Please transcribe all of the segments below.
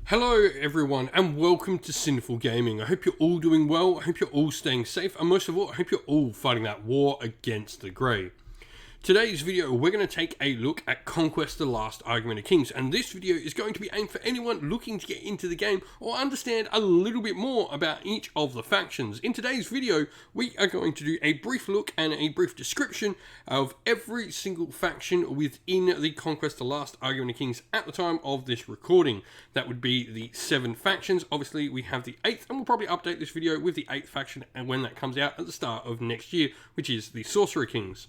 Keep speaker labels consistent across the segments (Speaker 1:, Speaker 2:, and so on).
Speaker 1: Hello everyone and welcome to Sinful Gaming. I hope you're all doing well, I hope you're all staying safe, and most of all, I hope you're all fighting that war against the Grey. Today's video, we're going to take a look at Conquest: The Last Argument of Kings, and this video is going to be aimed for anyone looking to get into the game or understand a little bit more about each of the factions. In today's video, we are going to do a brief look and a brief description of every single faction within the Conquest: The Last Argument of Kings at the time of this recording. That would be the 7 factions. Obviously, we have the 8th, and we'll probably update this video with the 8th faction and when that comes out at the start of next year, which is the Sorcerer Kings.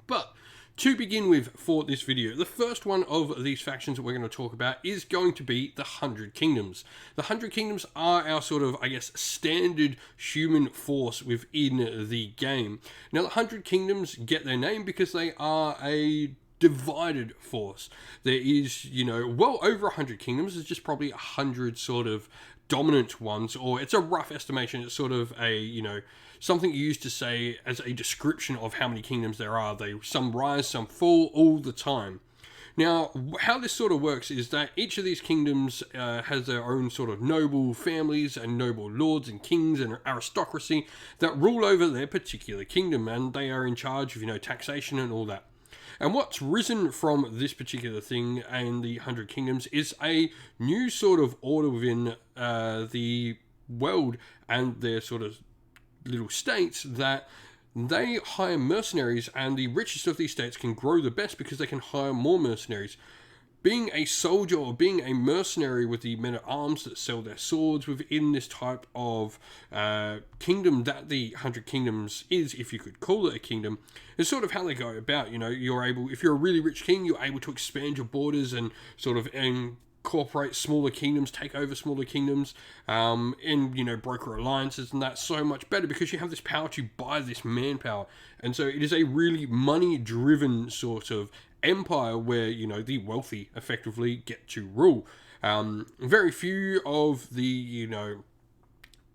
Speaker 1: But to begin with for this video, the first one of these factions that we're going to talk about is going to be the 100 Kingdoms. The 100 Kingdoms are our sort of, I guess, standard human force within the game. Now, the 100 Kingdoms get their name because they are a divided force. There is, well over 100 kingdoms. There's just probably 100 sort of dominant ones, or it's a rough estimation. It's sort of a, something you used to say as a description of how many kingdoms there are. Some rise, some fall all the time. Now, how this sort of works is that each of these kingdoms has their own sort of noble families and noble lords and kings and aristocracy that rule over their particular kingdom, and they are in charge of, taxation and all that. And what's risen from this particular thing and the 100 Kingdoms is a new sort of order within the world and their sort of little states that they hire mercenaries, and the richest of these states can grow the best because they can hire more mercenaries. Being a soldier or being a mercenary with the men-at-arms that sell their swords within this type of kingdom that the 100 Kingdoms is, if you could call it a kingdom, is sort of how they go about. You're able, if you're a really rich king, you're able to expand your borders and sort of incorporate smaller kingdoms, take over smaller kingdoms, and broker alliances, and that's so much better because you have this power to buy this manpower. And so it is a really money-driven sort of empire where the wealthy effectively get to rule. Very few of the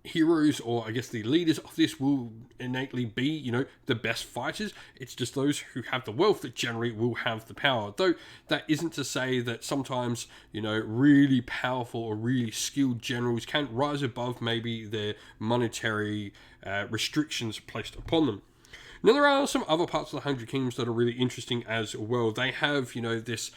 Speaker 1: heroes, or I guess the leaders of this, will innately be the best fighters. It's just those who have the wealth that generally will have the power, though that isn't to say that sometimes really powerful or really skilled generals can rise above maybe their monetary restrictions placed upon them. Now, there are some other parts of the 100 Kingdoms that are really interesting as well. They have, this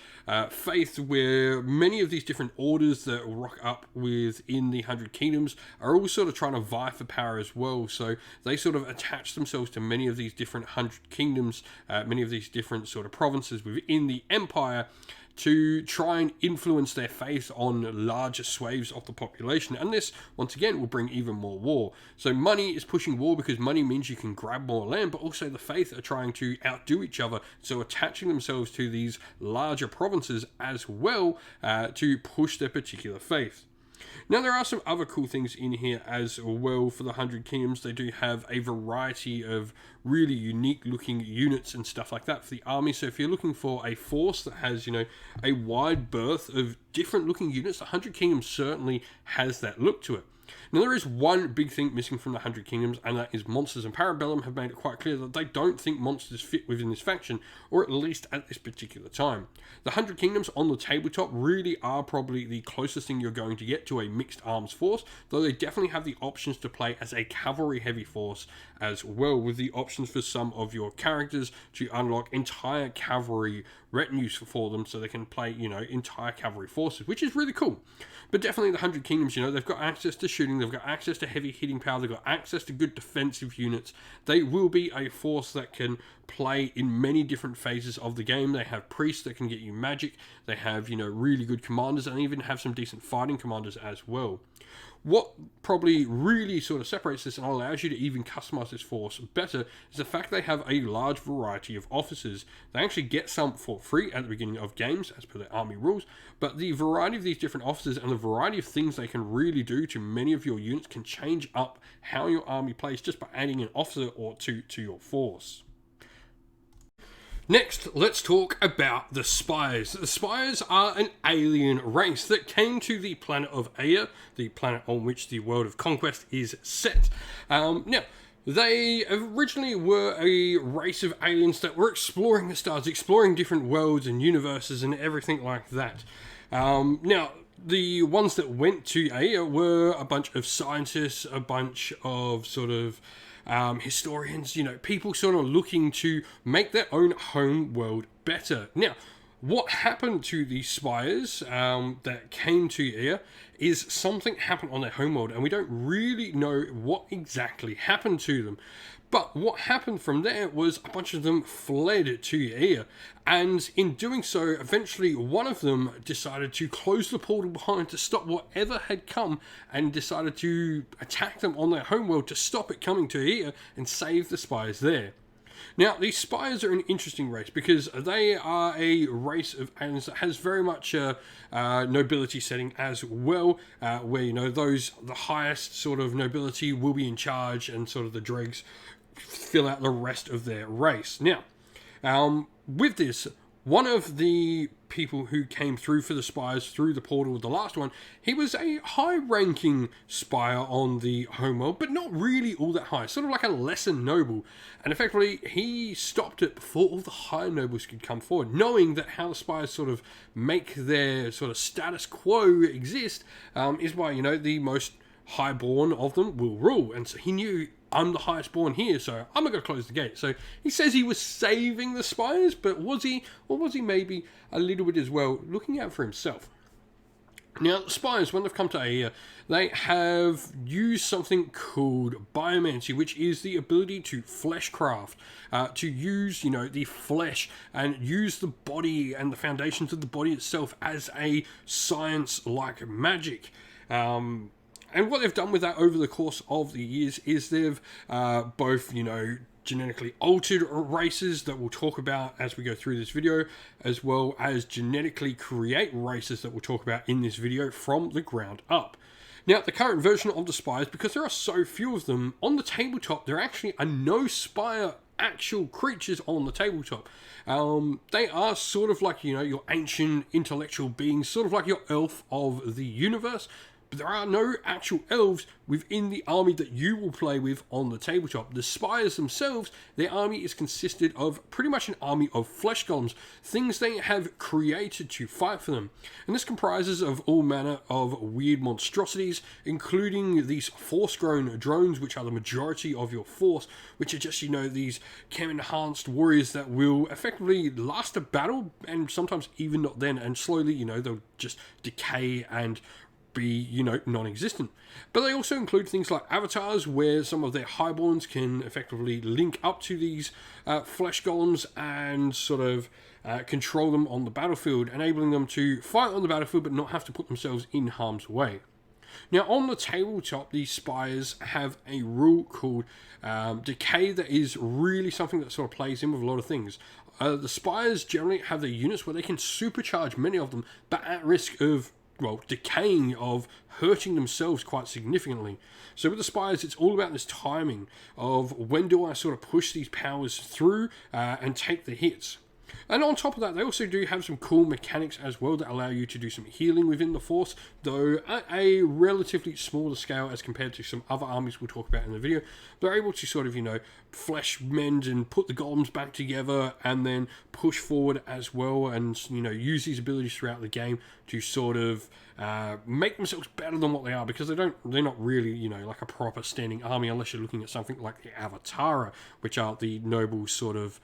Speaker 1: faith where many of these different orders that rock up within the 100 Kingdoms are all sort of trying to vie for power as well. So they sort of attach themselves to many of these different 100 Kingdoms, many of these different sort of provinces within the Empire, to try and influence their faith on larger swathes of the population. And this, once again, will bring even more war. So money is pushing war because money means you can grab more land, but also the faith are trying to outdo each other, so attaching themselves to these larger provinces as well to push their particular faith. Now, there are some other cool things in here as well for the 100 Kingdoms. They do have a variety of really unique looking units and stuff like that for the army. So if you're looking for a force that has, a wide berth of different looking units, the 100 Kingdoms certainly has that look to it. Now, there is one big thing missing from the 100 Kingdoms, and that is monsters, and Parabellum have made it quite clear that they don't think monsters fit within this faction, or at least at this particular time. The 100 Kingdoms on the tabletop really are probably the closest thing you're going to get to a mixed arms force, though they definitely have the options to play as a cavalry heavy force as well, with the options for some of your characters to unlock entire cavalry retinues for them, so they can play, entire cavalry forces, which is really cool. But definitely the 100 Kingdoms, they've got access to shooting, they've got access to heavy hitting power, they've got access to good defensive units. They will be a force that can play in many different phases of the game. They have priests that can get you magic, they have, really good commanders, and even have some decent fighting commanders as well. What probably really sort of separates this and allows you to even customize this force better is the fact they have a large variety of officers. They actually get some for free at the beginning of games, as per their army rules, but the variety of these different officers and the variety of things they can really do to many of your units can change up how your army plays just by adding an officer or two to your force. Next, let's talk about the Spies. The Spies are an alien race that came to the planet of Aya, the planet on which the world of Conquest is set. Now, they originally were a race of aliens that were exploring the stars, exploring different worlds and universes and everything like that. Now, the ones that went to Aea were a bunch of scientists, a bunch of sort of historians, people sort of looking to make their own home world better. Now, what happened to the Spies that came to Aea is something happened on their homeworld, and we don't really know what exactly happened to them. But what happened from there was a bunch of them fled to Aea, and in doing so, eventually one of them decided to close the portal behind to stop whatever had come, and decided to attack them on their homeworld to stop it coming to Aea and save the Spies there. Now, these Spies are an interesting race because they are a race of aliens that has very much a nobility setting as well, where, the highest sort of nobility will be in charge, and sort of the dregs fill out the rest of their race. Now, with this, one of the people who came through for the Spies through the portal, the last one, he was a high-ranking spy on the homeworld, but not really all that high, sort of like a lesser noble. And effectively, he stopped it before all the high nobles could come forward, knowing that how the Spies sort of make their sort of status quo exist is by, the most highborn of them will rule. And so he knew, I'm the highest born here, so I'm not going to close the gate. So he says he was saving the Spies, but was he? Or was he maybe a little bit as well, looking out for himself? Now, the Spies, when they've come to Aea, they have used something called biomancy, which is the ability to fleshcraft, to use, the flesh and use the body and the foundations of the body itself as a science like magic. And what they've done with that over the course of the years is they've both, genetically altered races that we'll talk about as we go through this video, as well as genetically create races that we'll talk about in this video from the ground up. Now, the current version of the Spies, because there are so few of them, on the tabletop, there actually are no Spire actual creatures on the tabletop. They are sort of like, your ancient intellectual beings, sort of like your elf of the universe. But there are no actual elves within the army that you will play with on the tabletop. The Spies themselves, their army is consisted of pretty much an army of flesh golems, things they have created to fight for them. And this comprises of all manner of weird monstrosities, including these force-grown drones, which are the majority of your force, which are just, these chem-enhanced warriors that will effectively last a battle, and sometimes even not then, and slowly, they'll just decay and be, non-existent. But they also include things like avatars, where some of their highborns can effectively link up to these flesh golems and sort of control them on the battlefield, enabling them to fight on the battlefield but not have to put themselves in harm's way. Now, on the tabletop, these Spies have a rule called decay that is really something that sort of plays in with a lot of things. The Spies generally have their units where they can supercharge many of them, but at risk of decaying, of hurting themselves quite significantly. So with the Spies, it's all about this timing of when do I sort of push these powers through and take the hits. And on top of that, they also do have some cool mechanics as well that allow you to do some healing within the Force, though at a relatively smaller scale as compared to some other armies we'll talk about in the video. They're able to sort of, flesh mend and put the golems back together and then push forward as well, and, use these abilities throughout the game to sort of make themselves better than what they are, because they're not really, like a proper standing army unless you're looking at something like the Avatara, which are the noble sort of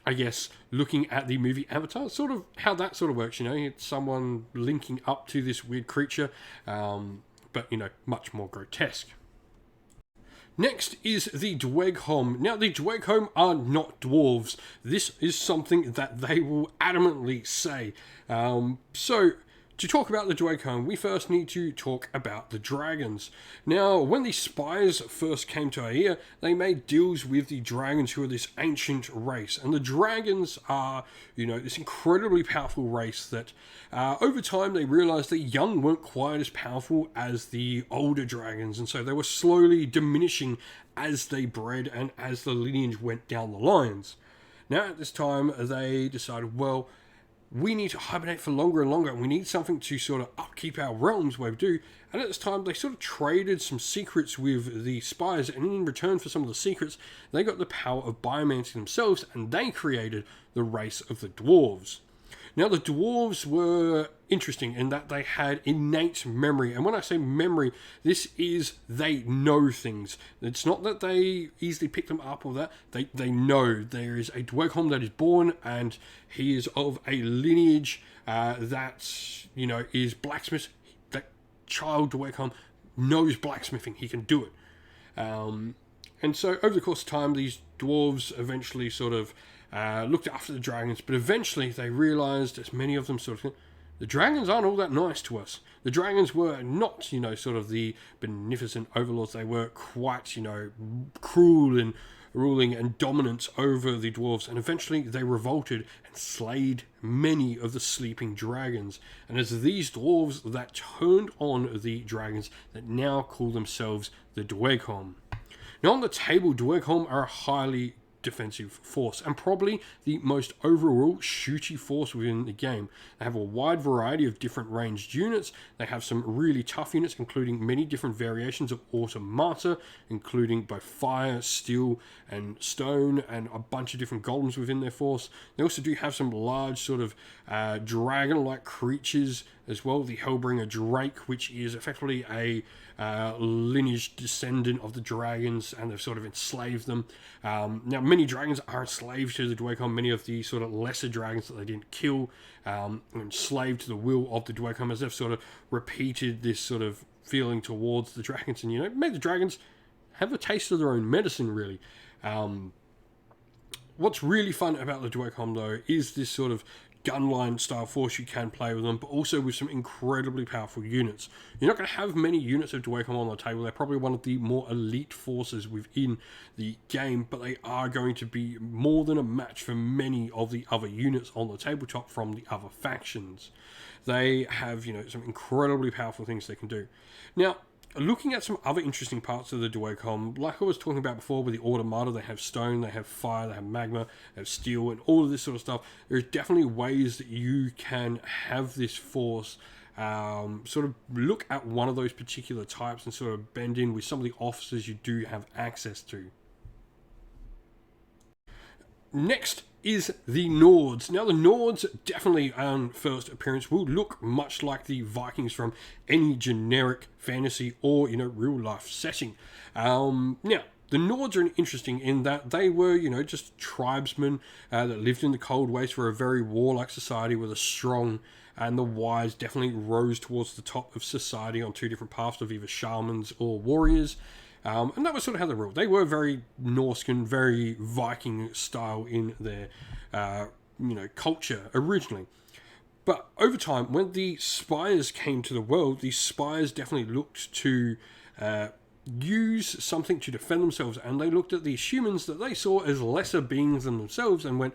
Speaker 1: I guess, looking at the movie Avatar, sort of how that sort of works, it's someone linking up to this weird creature, but, much more grotesque. Next is the Dwegon. Now, the Dwegon are not dwarves. This is something that they will adamantly say. So, to talk about the Dwegon, we first need to talk about the dragons. Now, when the Spies first came to Aea, they made deals with the dragons, who are this ancient race. And the dragons are, this incredibly powerful race that over time they realized the young weren't quite as powerful as the older dragons. And so they were slowly diminishing as they bred and as the lineage went down the lines. Now, at this time, they decided, well, we need to hibernate for longer and longer, and we need something to sort of upkeep our realms where we do. And at this time, they sort of traded some secrets with the Spies, and in return for some of the secrets, they got the power of biomancy themselves, and they created the race of the dwarves. Now, the dwarves were interesting in that they had innate memory. And when I say memory, this is they know things. It's not that they easily pick them up or that. They know there is a Dwegon that is born and he is of a lineage that, you know, is blacksmith. That child Dwegon knows blacksmithing. He can do it. And so over the course of time, these dwarves eventually sort of looked after the dragons, but eventually they realized, as many of them sort of, the dragons aren't all that nice to us. The dragons were not, you know, sort of the beneficent overlords. They were quite, you know, cruel and ruling and dominant over the dwarves, and eventually they revolted and slayed many of the sleeping dragons. And it's these dwarves that turned on the dragons that now call themselves the Dwegon. Now on the table, Dwegon are a highly defensive force and probably the most overall shooty force within the game. They have a wide variety of different ranged units. They have some really tough units, including many different variations of automata, including both fire, steel and stone, and a bunch of different golems within their force. They also do have some large sort of dragon-like creatures as well. The Hellbringer Drake, which is effectively a lineage descendant of the dragons, and they've sort of enslaved them. Now, many dragons are enslaved to the Dwegon. Many of the sort of lesser dragons that they didn't kill are enslaved to the will of the Dwegon, as they've sort of repeated this sort of feeling towards the dragons, and, you know, made the dragons have a taste of their own medicine, really. What's really fun about the Dwegon, though, is this sort of gunline style force you can play with them, but also with some incredibly powerful units. You're not going to have many units of Dwegon on the table. They're probably one of the more elite forces within the game, but they are going to be more than a match for many of the other units on the tabletop from the other factions. They have, you know, some incredibly powerful things they can do. Now, looking at some other interesting parts of the Dwegon, like I was talking about before with the automata, they have stone, they have fire, they have magma, they have steel, and all of this sort of stuff. There's definitely ways that you can have this force sort of look at one of those particular types and sort of bend in with some of the officers you do have access to. Next is the Nords. Now, the Nords definitely on first appearance will look much like the Vikings from any generic fantasy or, you know, real life setting. Now, the Nords are interesting in that they were, you know, just tribesmen that lived in the cold waste, for a very warlike society with a strong, and the wise definitely rose towards the top of society on two different paths of either shamans or warriors. And that was sort of how they ruled. They were very Norscan, very Viking style in their, you know, culture originally. But over time, when the Spies came to the world, the Spies definitely looked to use something to defend themselves, and they looked at these humans that they saw as lesser beings than themselves and went,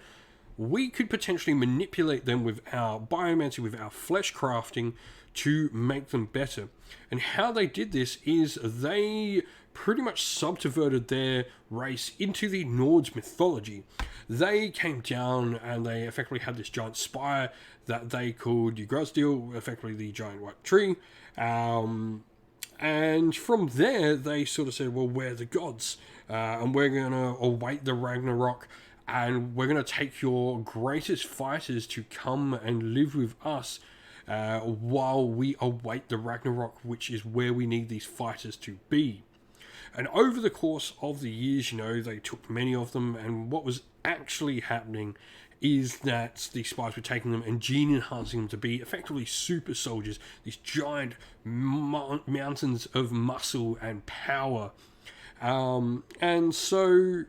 Speaker 1: we could potentially manipulate them with our biomancy, with our flesh crafting, to make them better. And how they did this is they pretty much subverted their race into the Nords mythology. They came down and they effectively had this giant spire that they called Yggdrasil, effectively the giant white tree. And from there, they sort of said, well, we're the gods, and we're going to await the Ragnarok, and we're going to take your greatest fighters to come and live with us while we await the Ragnarok, which is where we need these fighters to be. And over the course of the years, you know, they took many of them, and what was actually happening is that the Spies were taking them and gene enhancing them to be effectively super soldiers, these giant mountains of muscle and power. And so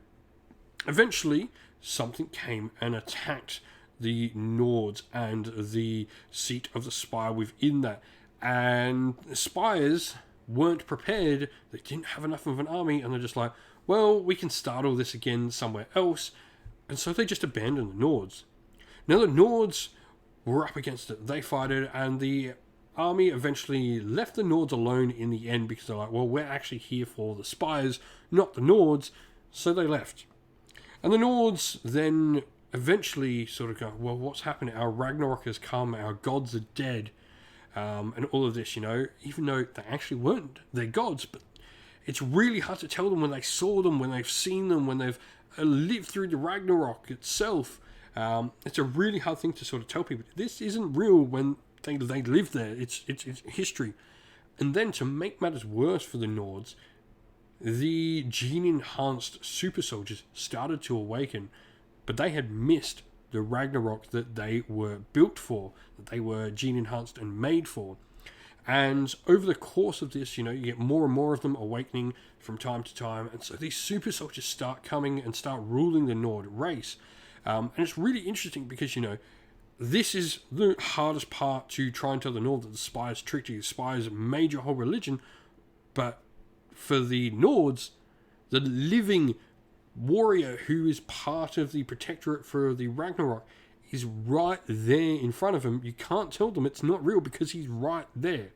Speaker 1: eventually something came and attacked the Nords and the seat of the Spire within that. And the Spires weren't prepared. They didn't have enough of an army, and they're just like, well, we can start all this again somewhere else. And so they just abandoned the Nords. Now the Nords were up against it. They fought it, and the army eventually left the Nords alone in the end, because they're like, well, we're actually here for the Spires, not the Nords. So they left. And the Nords then eventually sort of go, well, what's happening? Our Ragnarok has come, our gods are dead, and all of this, you know, even though they actually weren't their gods. But it's really hard to tell them when they saw them, when they've seen them, when they've lived through the Ragnarok itself. It's a really hard thing to sort of tell people. This isn't real when they live there. It's history. And then to make matters worse for the Nords, the gene-enhanced super soldiers started to awaken, but they had missed the Ragnarok that they were built for, that they were gene-enhanced and made for. And over the course of this, you get more and more of them awakening from time to time. And so these super soldiers start coming and start ruling the Nord race. And it's really interesting because, this is the hardest part to try and tell the Nord that the Spies tricked you. The Spies made your whole religion. But for the Nords, the living warrior who is part of the protectorate for the Ragnarok is right there in front of him. You can't tell them it's not real because he's right there.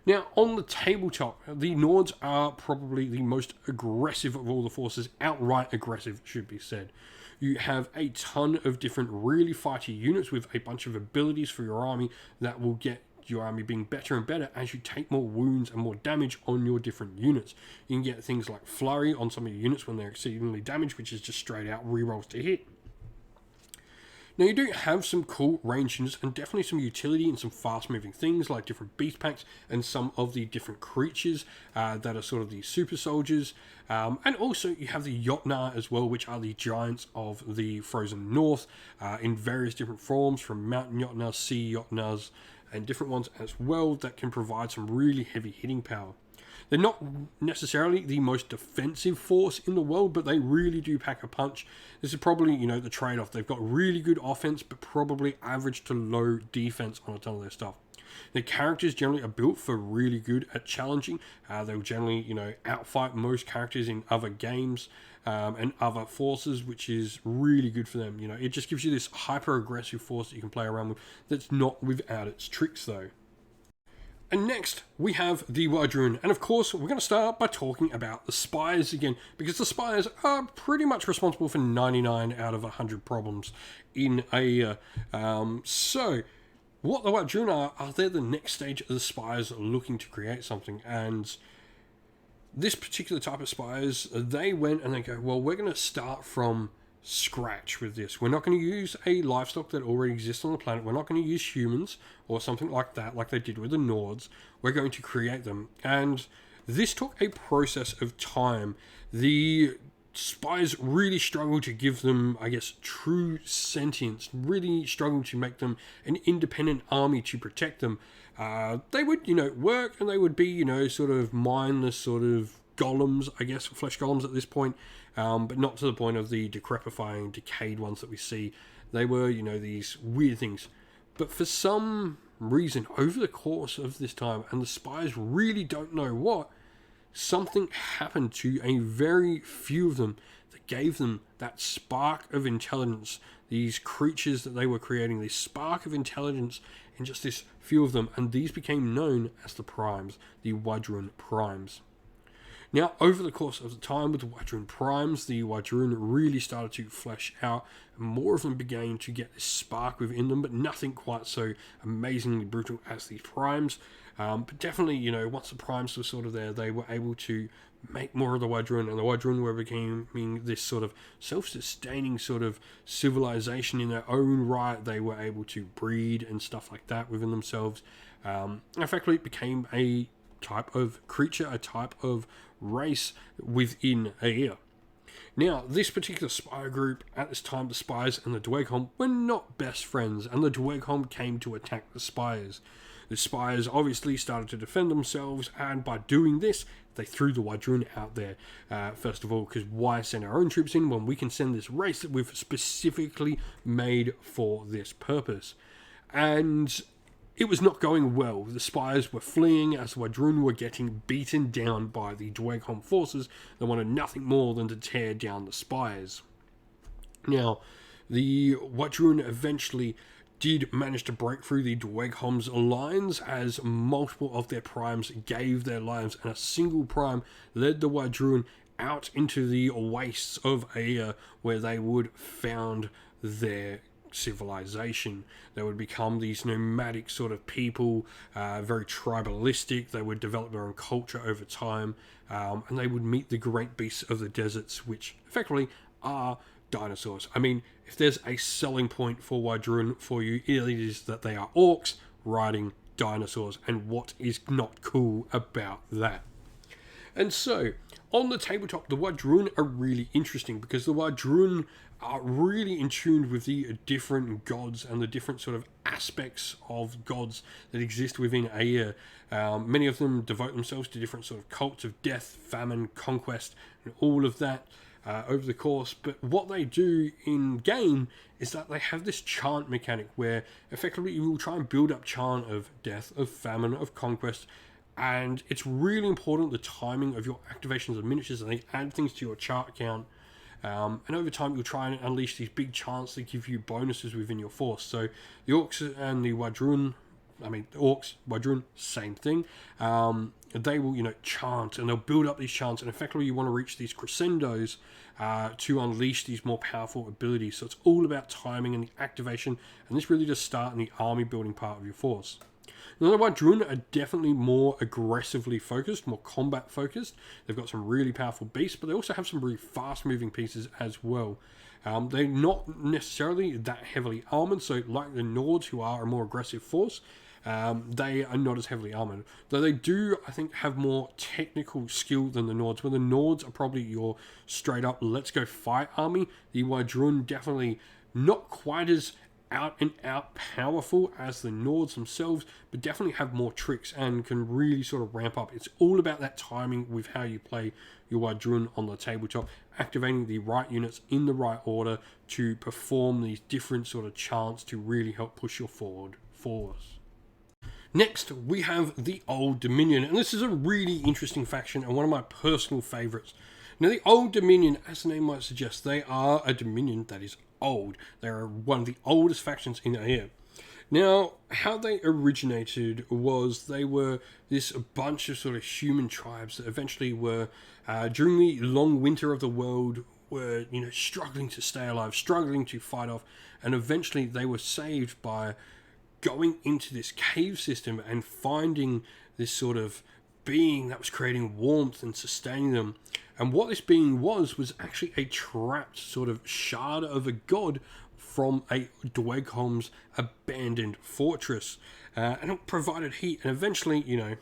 Speaker 1: Now, on the tabletop, the Nords are probably the most aggressive of all the forces. Outright aggressive, should be said. You have a ton of different really fighty units with a bunch of abilities for your army that will get your army being better and better as you take more wounds and more damage on your different units. You can get things like Flurry on some of your units when they're exceedingly damaged, which is just straight out rerolls to hit. Now, you do have some cool range units and definitely some utility and some fast-moving things like different beast packs and some of the different creatures that are sort of the super soldiers. And also, you have the Jotnar as well, which are the giants of the frozen north in various different forms, from mountain Jotnars, sea Jotnars, and different ones as well that can provide some really heavy hitting power. They're not necessarily the most defensive force in the world, but they really do pack a punch. This is probably, the trade-off. They've got really good offense, but probably average to low defense on a ton of their stuff. Their characters generally are built for really good at challenging. They'll generally, outfight most characters in other games and other forces, which is really good for them. It just gives you this hyper-aggressive force that you can play around with that's not without its tricks, though. And next, we have the Wadrun. And of course, we're going to start by talking about the Spies again, because the Spies are pretty much responsible for 99 out of 100 problems in a... So, what the Wadrun are they're the next stage of the Spies looking to create something. And this particular type of Spies, they went and they go, well, we're going to start from scratch with this. We're not going to use a livestock that already exists on the planet. We're not going to use humans or something like that, like they did with the Nords. We're going to create them. And this took a process of time. The Spies really struggled to give them, I guess, true sentience, really struggled to make them an independent army to protect them. They would, work and they would be, sort of mindless sort of golems, I guess, flesh golems at this point, but not to the point of the decrepifying, decayed ones that we see. They were, these weird things. But for some reason, over the course of this time, and the Spies really don't know what, something happened to a very few of them that gave them that spark of intelligence. These creatures that they were creating, this spark of intelligence in just this few of them, and these became known as the Primes, the Wadrun Primes. Now, over the course of the time with the Wadrun Primes, the Wadrun really started to flesh out, and more of them began to get this spark within them, but nothing quite so amazingly brutal as these Primes. But definitely, once the Primes were sort of there, they were able to make more of the Wadrun, and the Wadrun were becoming this sort of self-sustaining sort of civilization in their own right. They were able to breed and stuff like that within themselves. Effectively, it became a type of creature, a type of race within a year. Now, this particular spy group, at this time, the Spies and the Dwegon were not best friends, and the Dwegon came to attack the Spies. The Spies obviously started to defend themselves, and by doing this, they threw the Wadrun out there. First of all, because why send our own troops in when we can send this race that we've specifically made for this purpose? And it was not going well. The Spies were fleeing as the Wadrun were getting beaten down by the Dwegon forces that wanted nothing more than to tear down the Spies. Now, the Wadrun eventually did manage to break through the Dwegon's lines as multiple of their Primes gave their lives, and a single Prime led the Wadrun out into the wastes of Aya, where they would found their civilization. They would become these nomadic sort of people, very tribalistic. They would develop their own culture over time, and they would meet the great beasts of the deserts, which effectively are dinosaurs. I mean, if there's a selling point for Wydrun for you, it is that they are orcs riding dinosaurs, and what is not cool about that? And so, on the tabletop, the Wydrun are really interesting because the Wydrun are really in tune with the different gods and the different sort of aspects of gods that exist within Ea. Many of them devote themselves to different sort of cults of death, famine, conquest, and all of that over the course. But what they do in game is that they have this chant mechanic where effectively you will try and build up chant of death, of famine, of conquest. And it's really important the timing of your activations of miniatures, and they add things to your chart count. And over time, you'll try and unleash these big chants that give you bonuses within your force. So the orcs and the Wydrun, the orcs, Wydrun, same thing. They will, chant, and they'll build up these chants, and effectively you want to reach these crescendos to unleash these more powerful abilities. So it's all about timing and the activation, and this really does start in the army building part of your force. Now, the Wydrun are definitely more aggressively focused, more combat focused. They've got some really powerful beasts, but they also have some really fast moving pieces as well. They're not necessarily that heavily armored, so like the Nords, who are a more aggressive force, they are not as heavily armored. Though they do, I think, have more technical skill than the Nords. Where the Nords are probably your straight up, let's go fight army. The Wydrun definitely not quite as out and out powerful as the Nords themselves, but definitely have more tricks and can really sort of ramp up. It's all about that timing with how you play your Wydrun on the tabletop, activating the right units in the right order to perform these different sort of chants to really help push your forward force. Next, we have the Old Dominion, and this is a really interesting faction and one of my personal favourites. Now, the Old Dominion, as the name might suggest, they are a Dominion that is old. They are one of the oldest factions in Ea. Now, how they originated was they were this bunch of sort of human tribes that eventually were, during the long winter of the world, were, struggling to stay alive, struggling to fight off, and eventually they were saved by going into this cave system and finding this sort of being that was creating warmth and sustaining them. And what this being was actually a trapped sort of shard of a god from a Dwegon's abandoned fortress. And it provided heat. And eventually,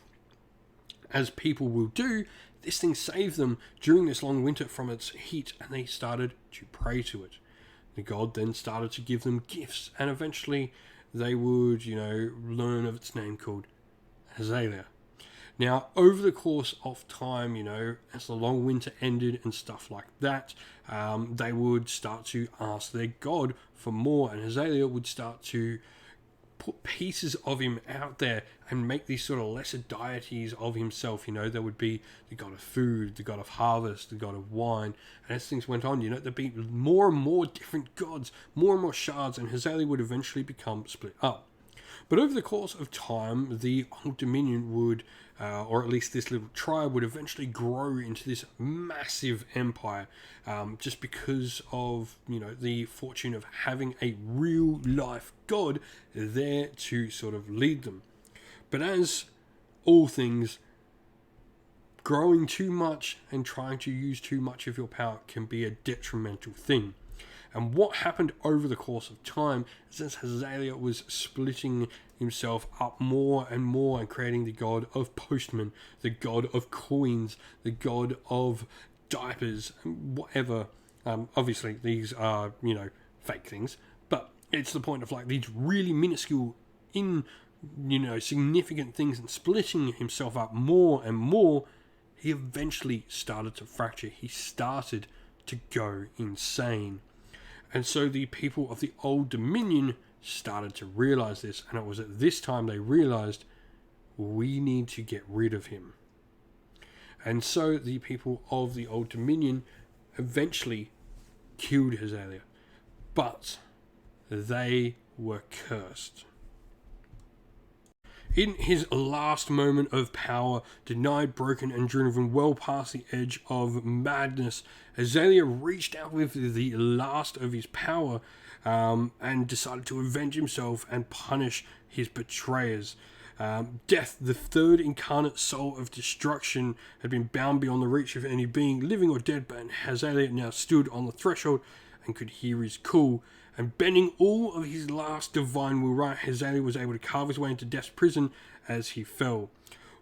Speaker 1: as people will do, this thing saved them during this long winter from its heat, and they started to pray to it. The god then started to give them gifts, and eventually they would, learn of its name called Azalea. Now, over the course of time, as the long winter ended and stuff like that, they would start to ask their god for more, and Azalea would start to put pieces of him out there and make these sort of lesser deities of himself. There would be the god of food, the god of harvest, the god of wine, and as things went on, there'd be more and more different gods, more and more shards, and Azalea would eventually become split up. But over the course of time, the Old Dominion would, or at least this little tribe, would eventually grow into this massive empire, just because of, the fortune of having a real life god there to sort of lead them. But as all things, growing too much and trying to use too much of your power can be a detrimental thing. And what happened over the course of time is that Azalea was splitting himself up more and more and creating the god of postmen, the god of coins, the god of diapers, whatever. Obviously, these are, fake things, but it's the point of these really minuscule, significant things, and splitting himself up more and more. He eventually started to fracture. He started to go insane. And so the people of the Old Dominion started to realize this, and it was at this time they realized, we need to get rid of him. And so the people of the Old Dominion eventually killed Azalea, but they were cursed. In his last moment of power, denied, broken, and driven well past the edge of madness, Azalea reached out with the last of his power and decided to avenge himself and punish his betrayers. Death, the third incarnate soul of destruction, had been bound beyond the reach of any being, living or dead, but Azalea now stood on the threshold and could hear his call. And bending all of his last divine will right, Hazalia was able to carve his way into Death's prison as he fell.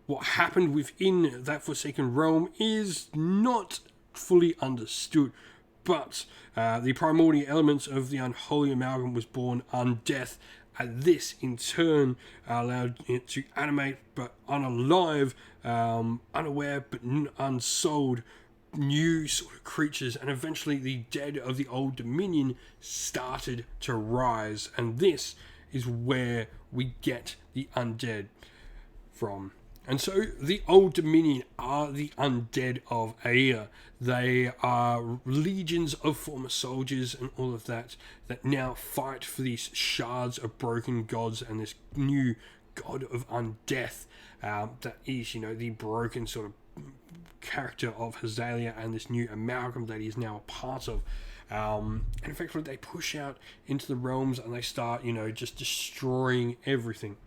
Speaker 1: What happened within that Forsaken realm is not fully understood, but the primordial elements of the unholy amalgam was born undeath, and this in turn allowed it to animate but unalive, unaware but unsouled new sort of creatures, and eventually the dead of the old dominion started to rise, and this is where we get the undead from. And so the Old Dominion are the undead of Aea. They are legions of former soldiers and all of that now fight for these shards of broken gods and this new god of undeath that is, the broken sort of character of Hazalia and this new amalgam that he is now a part of. And effectively they push out into the realms and they start, just destroying everything.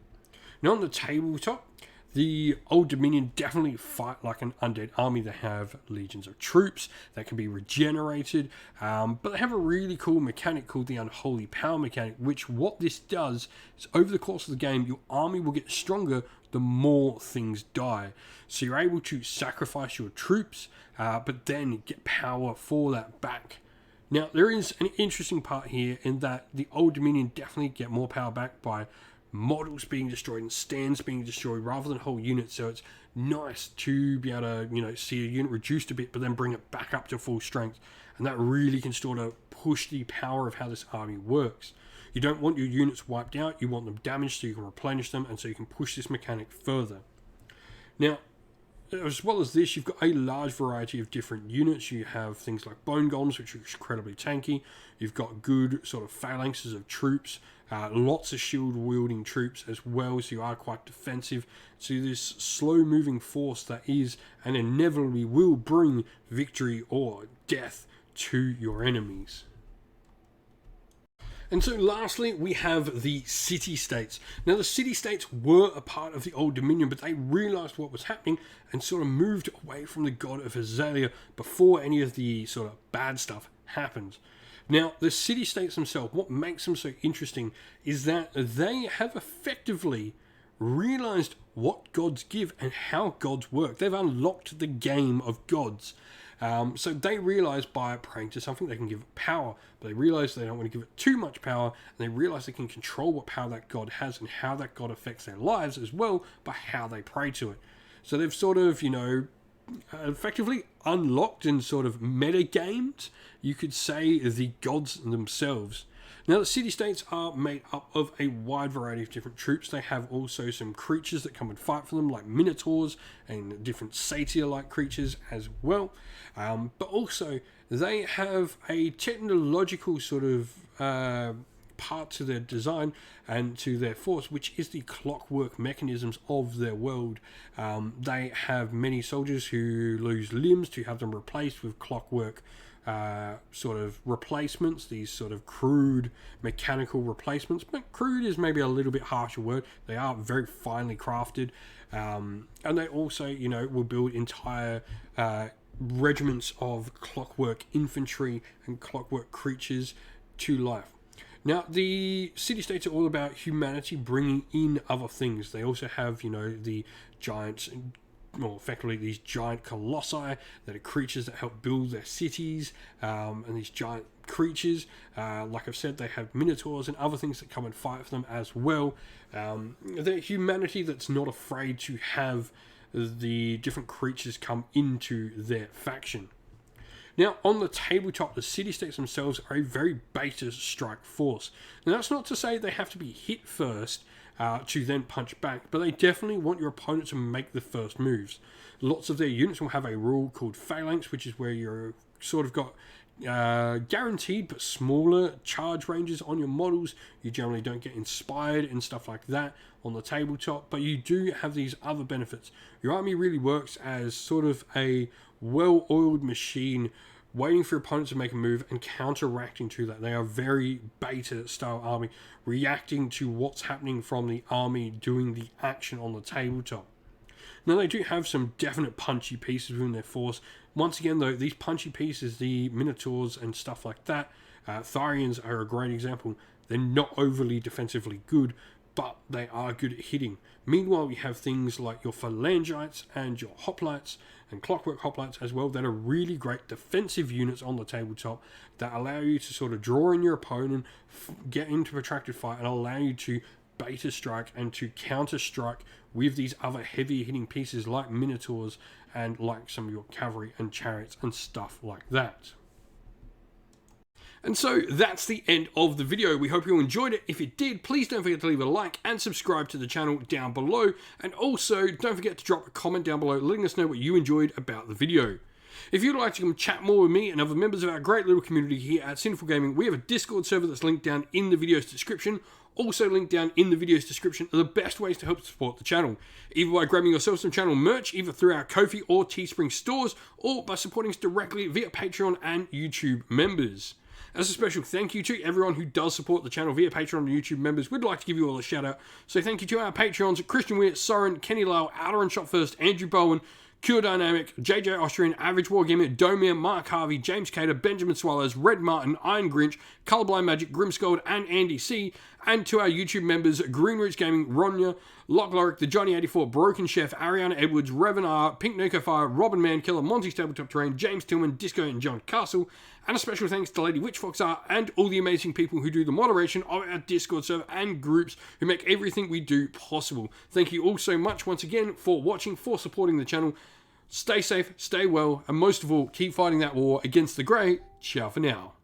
Speaker 1: Now on the tabletop, the Old Dominion definitely fight like an undead army. They have legions of troops that can be regenerated, but they have a really cool mechanic called the Unholy Power mechanic, which what this does is over the course of the game, your army will get stronger the more things die. So you're able to sacrifice your troops, but then get power for that back. Now, there is an interesting part here in that the Old Dominion definitely get more power back by models being destroyed and stands being destroyed rather than whole units. So it's nice to be able to, see a unit reduced a bit, but then bring it back up to full strength. And that really can sort of push the power of how this army works. You don't want your units wiped out, you want them damaged so you can replenish them, and so you can push this mechanic further. Now, as well as this, you've got a large variety of different units. You have things like bone golems, which are incredibly tanky. You've got good sort of phalanxes of troops, lots of shield wielding troops as well, so you are quite defensive. So this slow moving force that is and inevitably will bring victory or death to your enemies. And so lastly, we have the city-states. Now, the city-states were a part of the Old Dominion, but they realised what was happening and sort of moved away from the god of Hazalia before any of the sort of bad stuff happened. Now, the city-states themselves, what makes them so interesting is that they have effectively realised what gods give and how gods work. They've unlocked the game of gods. So they realise by praying to something they can give it power, but they realise they don't want to give it too much power, and they realise they can control what power that god has and how that god affects their lives as well by how they pray to it. So they've sort of, effectively unlocked and sort of meta-gamed, you could say, the gods themselves. Now, the city-states are made up of a wide variety of different troops. They have also some creatures that come and fight for them, like minotaurs and different satyr-like creatures as well. But also, they have a technological sort of part to their design and to their force, which is the clockwork mechanisms of their world. They have many soldiers who lose limbs to have them replaced with clockwork sort of replacements, these sort of crude mechanical replacements, but crude is maybe a little bit harsher word. They are very finely crafted, and they also, will build entire regiments of clockwork infantry and clockwork creatures to life. Now, the city-states are all about humanity bringing in other things. They also have, the giants, or effectively these giant colossi that are creatures that help build their cities, and these giant creatures, like I've said, they have minotaurs and other things that come and fight for them as well. They're humanity that's not afraid to have the different creatures come into their faction. Now, on the tabletop, the city-states themselves are a very beta strike force. Now, that's not to say they have to be hit first to then punch back, but they definitely want your opponent to make the first moves. Lots of their units will have a rule called phalanx, which is where you're sort of got guaranteed but smaller charge ranges on your models. You generally don't get inspired and stuff like that on the tabletop, but you do have these other benefits. Your army really works as sort of a well-oiled machine waiting for your opponents to make a move and counteracting to that. They are very beta style army, reacting to what's happening from the army doing the action on the tabletop. Now, they do have some definite punchy pieces within their force. Once again, though, these punchy pieces, the minotaurs and stuff like that, Tharians are a great example. They're not overly defensively good, but they are good at hitting. Meanwhile, you have things like your Phalangites and your Hoplites and Clockwork Hoplites as well that are really great defensive units on the tabletop that allow you to sort of draw in your opponent, get into protracted fight, and allow you to beta strike and to counter strike with these other heavier hitting pieces like Minotaurs and like some of your cavalry and chariots and stuff like that. And so that's the end of the video. We hope you enjoyed it. If you did, please don't forget to leave a like and subscribe to the channel down below. And also, don't forget to drop a comment down below letting us know what you enjoyed about the video. If you'd like to come chat more with me and other members of our great little community here at Sinful Gaming, we have a Discord server that's linked down in the video's description. Also linked down in the video's description are the best ways to help support the channel. Either by grabbing yourself some channel merch, either through our Ko-fi or Teespring stores, or by supporting us directly via Patreon and YouTube members. As a special thank you to everyone who does support the channel via Patreon and YouTube members, we'd like to give you all a shout out. So thank you to our Patreons, Christian Weir, Soren, Kenny Lyle, Outer and Shot First, Andrew Bowen, Cure Dynamic, JJ Austrian, Average War Gamer, Domir, Mark Harvey, James Cater, Benjamin Swallows, Red Martin, Iron Grinch, Colorblind Magic, Grimscold, and Andy C. And to our YouTube members, Green Roots Gaming, Ronya, Lockloric, The Johnny84, Broken Chef, Ariana Edwards, Revan R, Pink Nuka Fire, Robin Mankiller, Monty's Tabletop Terrain, James Tillman, Disco, and John Castle. And a special thanks to Lady Witchfox R and all the amazing people who do the moderation of our Discord server and groups who make everything we do possible. Thank you all so much once again for watching, for supporting the channel. Stay safe, stay well, and most of all, keep fighting that war against the grey. Ciao for now.